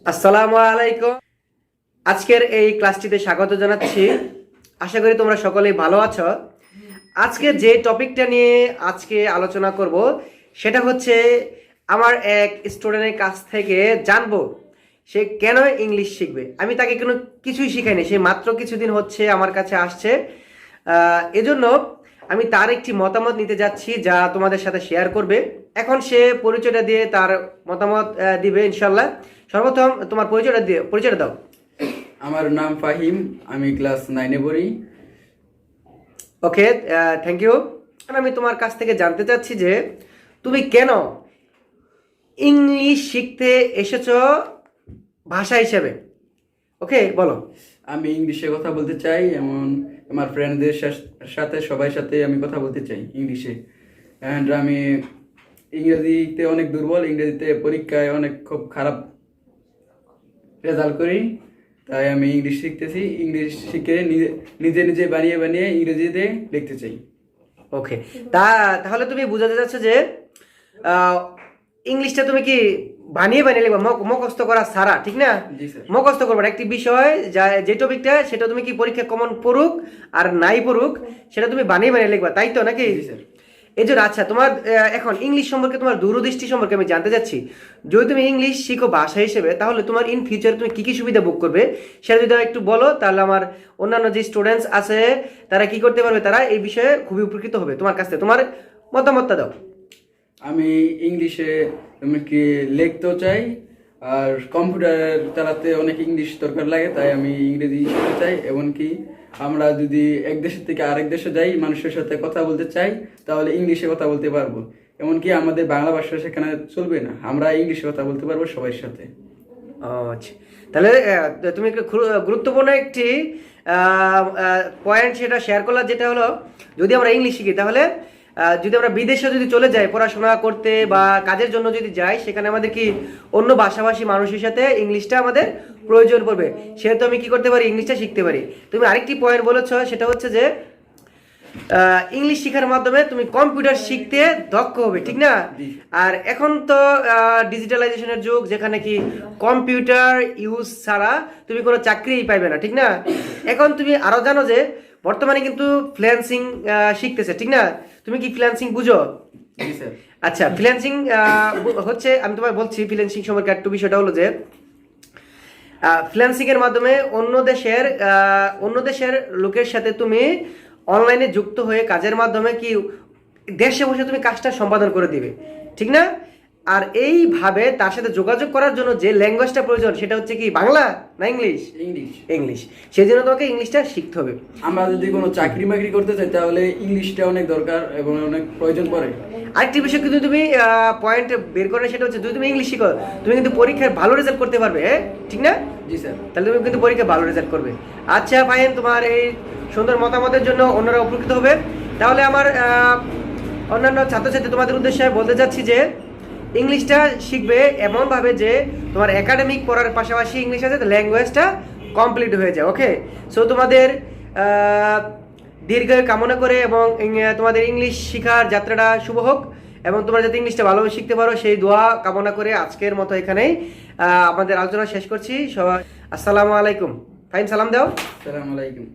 আসসালামু আলাইকুম। আজকের এই ক্লাসটিতে স্বাগত জানাচ্ছি। আশা করি তোমরা সকলেই ভালো আছো। আজকে যে টপিকটা নিয়ে আজকে আলোচনা করব সেটা হচ্ছে আমার এক স্টুডেন্টের কাছ থেকে জানবো সে কেন ইংলিশ শিখবে। আমি তাকে কোনো কিছুই শিখাইনি, সে মাত্র কিছুদিন হচ্ছে আমার কাছে আসছে। এজন্য আমি তার একটি মতামত নিতে যাচ্ছি যা তোমাদের সাথে শেয়ার করবে। এখন সে পরিচয়টা দিয়ে তার মতামত দিবে ইনশাল্লাহ। সর্বপ্রথম তোমার পরিচয়টা দাও। আমার নাম ফাহিম, আমি ক্লাস 9-এ পড়ি। ওকে, থ্যাংক ইউ। আমি তোমার কাছ থেকে জানতে চাচ্ছি যে তুমি কেন ইংলিশ শিখতে এসেছো ভাষা হিসেবে। ওকে, বলো। আমি ইংলিশে কথা বলতে চাই, এমন আমার ফ্রেন্ডদের সাথে সবাই সাথে আমি কথা বলতে চাই ইংলিশে। অ্যান্ড আমি ইংরেজিতে অনেক দুর্বল, ইংরেজিতে পরীক্ষায় অনেক খুব খারাপ রেজাল্ট করি, তাই আমি ইংলিশ শিখতেছি। ইংলিশ শিখে নিজে নিজে বানিয়ে বানিয়ে ইংরেজিতে লিখতে চাই। ওকে, তাহলে তুমি বোঝাতে চাচ্ছ যে ইংলিশটা তুমি কি বানিয়ে বানিয়ে লিখবা, মুখস্থ করা ছাড়া, ঠিক না? জি স্যার। মুখস্থ করবা একটি বিষয়, যে টপিকটা সেটা তুমি কি পরীক্ষা কমন পড়ুক আর নাই পড়ুক সেটা তুমি বানিয়ে বানিয়ে লিখবা, তাই তো নাকি? জি স্যার। এই জন্য আচ্ছা, তোমার এখন ইংলিশ সম্পর্কে তোমার দূরদৃষ্টি সম্পর্কে আমি জানতে চাচ্ছি। যদি তুমি ইংলিশ শিখো ভাষা হিসেবে তাহলে তোমার ইন ফিউচার তুমি কি কি সুবিধা ভোগ করবে সেটা যদি একটু বলো, তাহলে আমার অন্যান্য যে স্টুডেন্টস আছে তারা কি করতে পারবে, তারা এই বিষয়ে খুবই উপকৃত হবে। তোমার কাছ থেকে তোমার মতামতটা দাও। আমি ইংলিশে কি লিখতেও চাই, আর কম্পিউটার চালাতে অনেক ইংলিশ দরকার লাগে, তাই আমি ইংরেজি শিখতে চাই। এমনকি আমরা যদি এক দেশের থেকে আরেক দেশে যাই, মানুষের সাথে কথা বলতে চাই, তাহলে ইংলিশে কথা বলতে পারবো। এমনকি আমাদের বাংলা ভাষা সেখানে চলবে না, আমরা ইংলিশে কথা বলতে পারবো সবার সাথে। আচ্ছা, তাহলে তুমি একটু গুরুত্বপূর্ণ একটি পয়েন্ট সেটা শেয়ার করলাম, যেটা হলো যদি আমরা ইংলিশ শিখি তাহলে যদি আমরা বিদেশে যদি চলে যাই পড়াশোনা করতে বা কাজের জন্য যদি যাই, সেখানে আমাদের কি অন্য ভাষাভাষী মানুষের সাথে ইংলিশটা আমাদের প্রয়োজন পড়বে, সেহেতু আমি কি করতে পারি, ইংলিশটা শিখতে পারি। তুমি আরেকটি পয়েন্ট বলেছ, সেটা হচ্ছে যে ইংলিশ শেখার মাধ্যমে তুমি কম্পিউটার শিখতে দক্ষ হবে, ঠিক না? আর এখন তো ডিজিটালাইজেশনের যুগ, যেখানে কি কম্পিউটার ইউজ ছাড়া তুমি কোনো চাকরিই পাইবে না, ঠিক না? এখন তুমি আরো জানো যে বর্তমানে কিন্তু ফ্রিল্যান্সিং শিখতেছে, ঠিক না? তুমি কি ফ্রিল্যান্সিং বুঝো? আচ্ছা, ফ্রিল্যান্সিং হচ্ছে, আমি তোমায় বলছি ফ্রিল্যান্সিং সম্পর্কে একটু। বিষয়টা হলো যে ফ্রিল্যান্সিং এর মাধ্যমে অন্য দেশের লোকের সাথে তুমি অনলাইনে যুক্ত হয়ে কাজের মাধ্যমে কি দেশে বসে তুমি কাজটা সম্পাদন করে দিবে, ঠিক না? আর এইভাবে তার সাথে যোগাযোগ করার জন্য যে ল্যাঙ্গুয়েজটা প্রয়োজন সেটা হচ্ছে কি, বাংলা না ইংলিশ? ইংলিশ। সেই জন্য তোমাকে ইংলিশটা শিখতে হবে। আমরা যদি কোনো চাকরি বাকরি করতে চাই তাহলে ইংলিশটা অনেক দরকার এবং অনেক প্রয়োজন পড়ে। আরেকটি বিষয় কিন্তু তুমি পয়েন্ট বের করে, সেটা হচ্ছে যদি তুমি ইংলিশ শিখো তুমি কিন্তু পরীক্ষায় ভালো রেজাল্ট করতে পারবে, ঠিক না? জি স্যার। তাহলে তুমি কিন্তু পরীক্ষায় ভালো রেজাল্ট করবে। আচ্ছা ফাহিম, তোমার এই সুন্দর মতামতের জন্য অন্যরা উপকৃত হবে। তাহলে আমার অন্যান্য ছাত্রছাত্রী তোমাদের উদ্দেশ্যে বলতে চাচ্ছি যে ইংলিশটা শিখবে এমনভাবে যে তোমার একাডেমিক পড়ার পাশাপাশি ইংলিশ আছে ল্যাঙ্গুয়েজটা কমপ্লিট হয়ে যায়। ওকে, সো তোমাদের দীর্ঘ কামনা করে এবং তোমাদের ইংলিশ শেখার যাত্রাটা শুভ হোক এবং তোমরা যাতে ইংলিশটা ভালোভাবে শিখতে পারো সেই দোয়া কামনা করে আজকের মতো এখানেই আমাদের আলোচনা শেষ করছি। সবাই আসসালামু আলাইকুম। ফাইন, সালাম দাও। আসসালামু আলাইকুম।